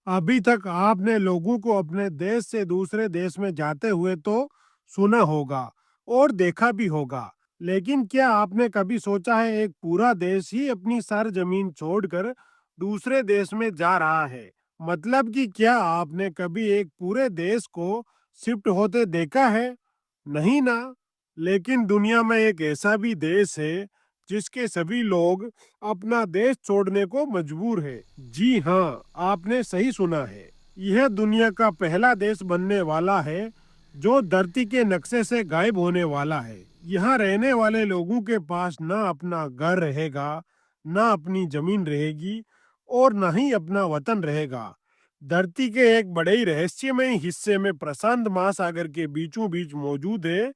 अभी तक आपने लोगों को अपने देश से दूसरे देश में जाते हुए तो सुना होगा और देखा भी होगा, लेकिन क्या आपने कभी सोचा है एक पूरा देश ही अपनी सरजमीन छोड़कर दूसरे देश में जा रहा है? मतलब कि क्या आपने कभी एक पूरे देश को शिफ्ट होते देखा है? नहीं ना। लेकिन दुनिया में एक ऐसा भी देश है जिसके सभी लोग अपना देश छोड़ने को मजबूर है। जी हाँ, आपने सही सुना है। यह दुनिया का पहला देश बनने वाला है जो धरती के नक्शे से गायब होने वाला है। यहाँ रहने वाले लोगों के पास ना अपना घर रहेगा, ना अपनी जमीन रहेगी और ना ही अपना वतन रहेगा। धरती के एक बड़े ही रहस्यमय हिस्से में प्रशांत महासागर के बीचों बीच मौजूद है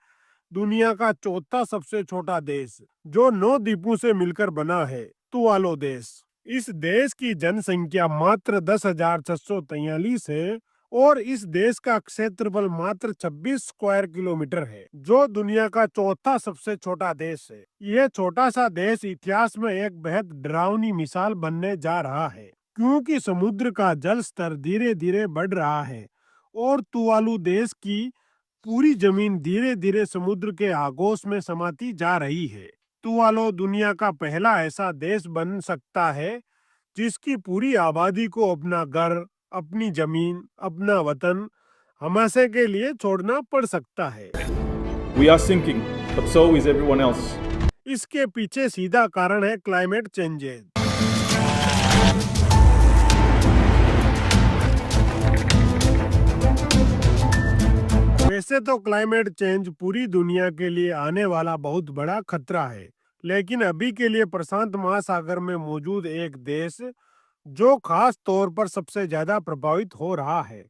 दुनिया का चौथा सबसे छोटा देश, जो 9 द्वीपों से मिलकर बना है, तुवालो देश। इस देश की जनसंख्या मात्र 10,643 है और इस देश का क्षेत्रफल मात्र 26 स्क्वायर किलोमीटर है, जो दुनिया का चौथा सबसे छोटा देश है। यह छोटा सा देश इतिहास में एक बेहद डरावनी मिसाल बनने जा रहा है, क्योंकि समुद्र का जल स्तर धीरे धीरे बढ़ रहा है और तुवालू देश की पूरी जमीन धीरे धीरे समुद्र के आगोश में समाती जा रही है। तुवालो दुनिया का पहला ऐसा देश बन सकता है जिसकी पूरी आबादी को अपना घर, अपनी जमीन, अपना वतन हमेशा के लिए छोड़ना पड़ सकता है। We are sinking, but so is everyone else. इसके पीछे सीधा कारण है क्लाइमेट चेंजेस। वैसे तो क्लाइमेट चेंज पूरी दुनिया के लिए आने वाला बहुत बड़ा खतरा है, लेकिन अभी के लिए प्रशांत महासागर में मौजूद एक देश जो खास तौर पर सबसे ज्यादा प्रभावित हो रहा है।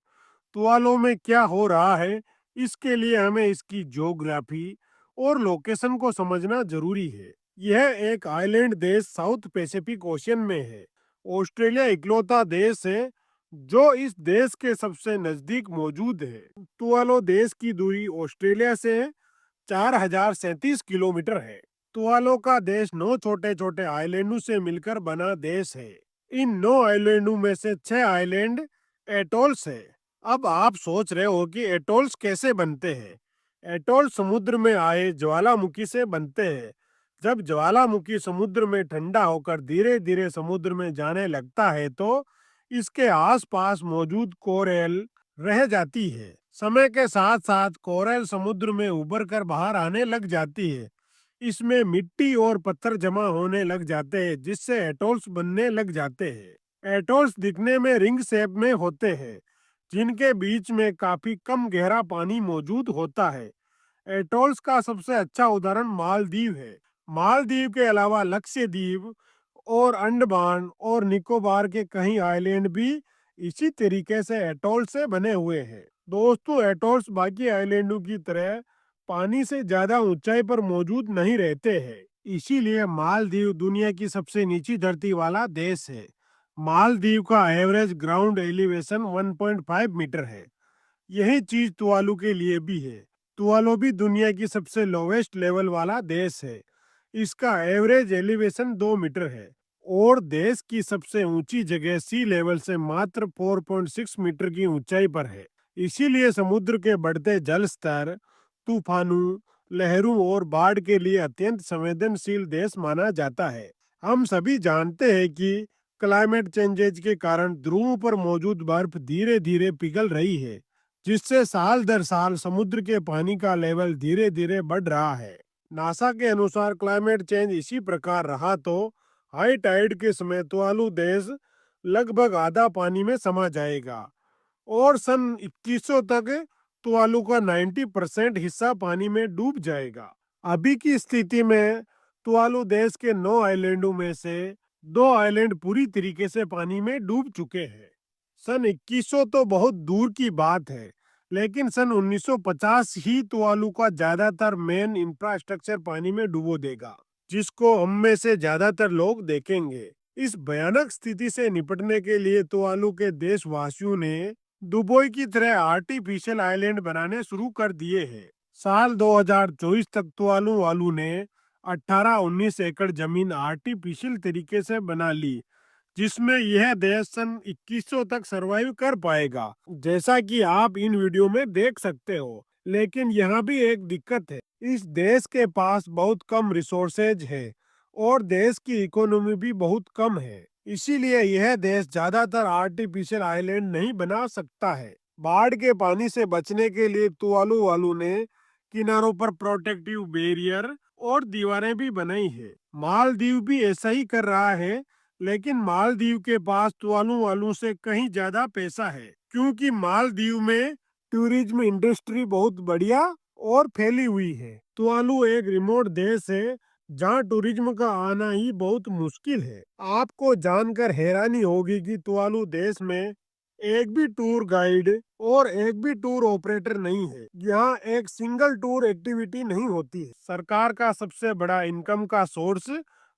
तुवालों में क्या हो रहा है, इसके लिए हमें इसकी ज्योग्राफी और लोकेशन को समझना जरूरी है। यह एक आइलैंड देश साउथ पैसिफिक ओशियन में है। ऑस्ट्रेलिया इकलौता देश है जो इस देश के सबसे नजदीक मौजूद है। तुवालो देश की दूरी ऑस्ट्रेलिया से 4,037 किलोमीटर है। तुवालो का देश 9 छोटे छोटे आइलैंडों से मिलकर बना देश है। इन 9 आइलैंडों में से 6 आइलैंड एटोल्स है। अब आप सोच रहे हो कि एटोल्स कैसे बनते हैं? एटोल समुद्र में आए ज्वालामुखी से बनते हैं। जब ज्वालामुखी समुद्र में ठंडा होकर धीरे धीरे समुद्र में जाने लगता है तो इसके आसपास मौजूद कोरल रह जाती है। समय के साथ साथ कोरल समुद्र में उभर कर बाहर आने लग जाती है। इसमें मिट्टी और पत्थर जमा होने लग जाते हैं, जिससे एटोल्स बनने लग जाते हैं। एटोल्स दिखने में रिंग शेप में होते हैं, जिनके बीच में काफी कम गहरा पानी मौजूद होता है। एटोल्स का सबसे अच्छा उदाहरण मालदीव है। मालदीव के अलावा लक्षद्वीप और अंडमान और निकोबार के कई आइलैंड भी इसी तरीके से एटोल से बने हुए हैं। दोस्तों, एटोल्स बाकी आइलैंडों की तरह पानी से ज्यादा ऊंचाई पर मौजूद नहीं रहते हैं। इसीलिए मालदीव दुनिया की सबसे नीची धरती वाला देश है। मालदीव का एवरेज ग्राउंड एलिवेशन 1.5 मीटर है। यही चीज तुवालू के लिए भी है। तुवालू भी दुनिया की सबसे लोवेस्ट लेवल वाला देश है। इसका एवरेज एलिवेशन 2 मीटर है और देश की सबसे ऊंची जगह सी लेवल से मात्र 4.6 मीटर की ऊंचाई पर है। इसीलिए समुद्र के बढ़ते जल स्तर तूफानों, लहरों और बाढ़ के लिए अत्यंत संवेदनशील देश माना जाता है। हम सभी जानते हैं कि क्लाइमेट चेंजेज के कारण ध्रुवों पर मौजूद बर्फ धीरे धीरे पिघल रही है, जिससे साल दर साल समुद्र के पानी का लेवल धीरे धीरे बढ़ रहा है। नासा के अनुसार क्लाइमेट चेंज इसी प्रकार रहा तो हाई टाइड के समय तुवालू देश लगभग आधा पानी में समा जाएगा और सन 2100 तक तुवालू का 90% हिस्सा पानी में डूब जाएगा। अभी की स्थिति में तुवालू देश के 9 आइलैंडों में से 2 आइलैंड पूरी तरीके से पानी में डूब चुके हैं। सन 2100 तो बहुत दूर की बात है, लेकिन सन 1950 ही तुवालू का ज्यादातर मेन इंफ्रास्ट्रक्चर पानी में डुबो देगा, जिसको हम में से ज्यादातर लोग देखेंगे। इस भयानक स्थिति से निपटने के लिए तुवालू के देशवासियों ने दुबई की तरह आर्टिफिशियल आइलैंड बनाने शुरू कर दिए हैं। साल 2024 तक तुवालू वालू ने 18-19 एकड़ जमीन आर्टिफिशियल तरीके से बना ली, जिसमें यह देश सन 2100 तक सरवाइव कर पाएगा, जैसा कि आप इन वीडियो में देख सकते हो। लेकिन यहाँ भी एक दिक्कत है, इस देश के पास बहुत कम रिसोर्सेज है और देश की इकोनॉमी भी बहुत कम है। इसीलिए यह देश ज्यादातर आर्टिफिशियल आइलैंड नहीं बना सकता है। बाढ़ के पानी से बचने के लिए तुवालू वालू ने किनारों पर प्रोटेक्टिव बैरियर और दीवारें भी बनाई है। मालदीव भी ऐसा ही कर रहा है, लेकिन मालदीव के पास तुवालू वालू से कहीं ज्यादा पैसा है, क्योंकि मालदीव में टूरिज्म इंडस्ट्री बहुत बढ़िया और फैली हुई है। तुवालू एक रिमोट देश है जहाँ टूरिज्म का आना ही बहुत मुश्किल है। आपको जानकर हैरानी होगी कि तुवालू देश में एक भी टूर गाइड और एक भी टूर ऑपरेटर नहीं है। यहाँ एक सिंगल टूर एक्टिविटी नहीं होती है। सरकार का सबसे बड़ा इनकम का सोर्स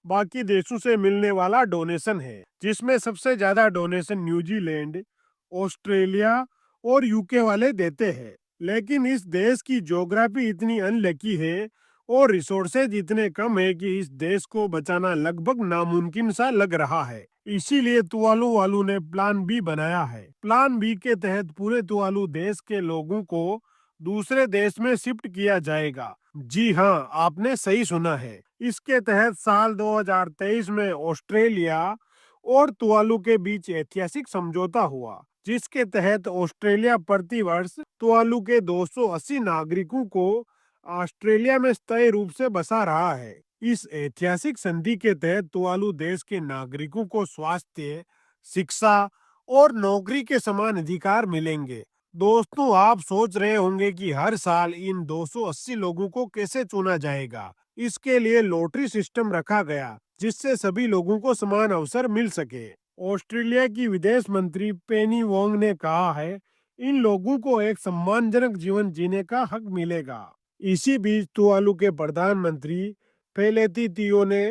बाकी देशों से मिलने वाला डोनेशन है, जिसमें सबसे ज्यादा डोनेशन न्यूजीलैंड, ऑस्ट्रेलिया और यूके वाले देते हैं। लेकिन इस देश की ज्योग्राफी इतनी अनलकी है और रिसोर्सेज इतने कम है कि इस देश को बचाना लगभग नामुमकिन सा लग रहा है। इसीलिए तुवालू वालू ने प्लान बी बनाया है। प्लान बी के तहत पूरे तुवालू देश के लोगों को दूसरे देश में शिफ्ट किया जाएगा। जी हाँ, आपने सही सुना है। इसके तहत साल 2023 में ऑस्ट्रेलिया और तुवालू के बीच ऐतिहासिक समझौता हुआ, जिसके तहत ऑस्ट्रेलिया प्रति वर्ष तुवालू के 280 नागरिकों को ऑस्ट्रेलिया में स्थायी रूप से बसा रहा है। इस ऐतिहासिक संधि के तहत तुवालू देश के नागरिकों को स्वास्थ्य, शिक्षा और नौकरी के समान अधिकार मिलेंगे। दोस्तों, आप सोच रहे होंगे कि हर साल इन 280 लोगों को कैसे चुना जाएगा। इसके लिए लॉटरी सिस्टम रखा गया, जिससे सभी लोगों को समान अवसर मिल सके। ऑस्ट्रेलिया की विदेश मंत्री पेनी वोंग ने कहा है, इन लोगों को एक सम्मानजनक जीवन जीने का हक मिलेगा। इसी बीच तुवालू के प्रधानमंत्री फेलेती तियो ने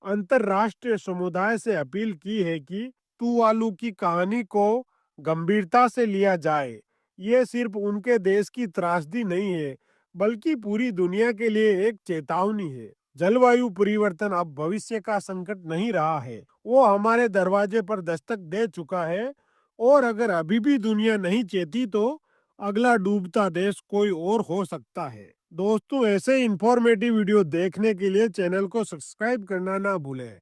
अंतर्राष्ट्रीय समुदाय से अपील की है कि तुवालू की कहानी को गंभीरता से लिया जाए। ये सिर्फ उनके देश की त्रासदी नहीं है, बल्कि पूरी दुनिया के लिए एक चेतावनी है। जलवायु परिवर्तन अब भविष्य का संकट नहीं रहा है, वो हमारे दरवाजे पर दस्तक दे चुका है। और अगर अभी भी दुनिया नहीं चेती तो अगला डूबता देश कोई और हो सकता है। दोस्तों, ऐसे इंफॉर्मेटिव वीडियो देखने के लिए चैनल को सब्सक्राइब करना ना भूलें।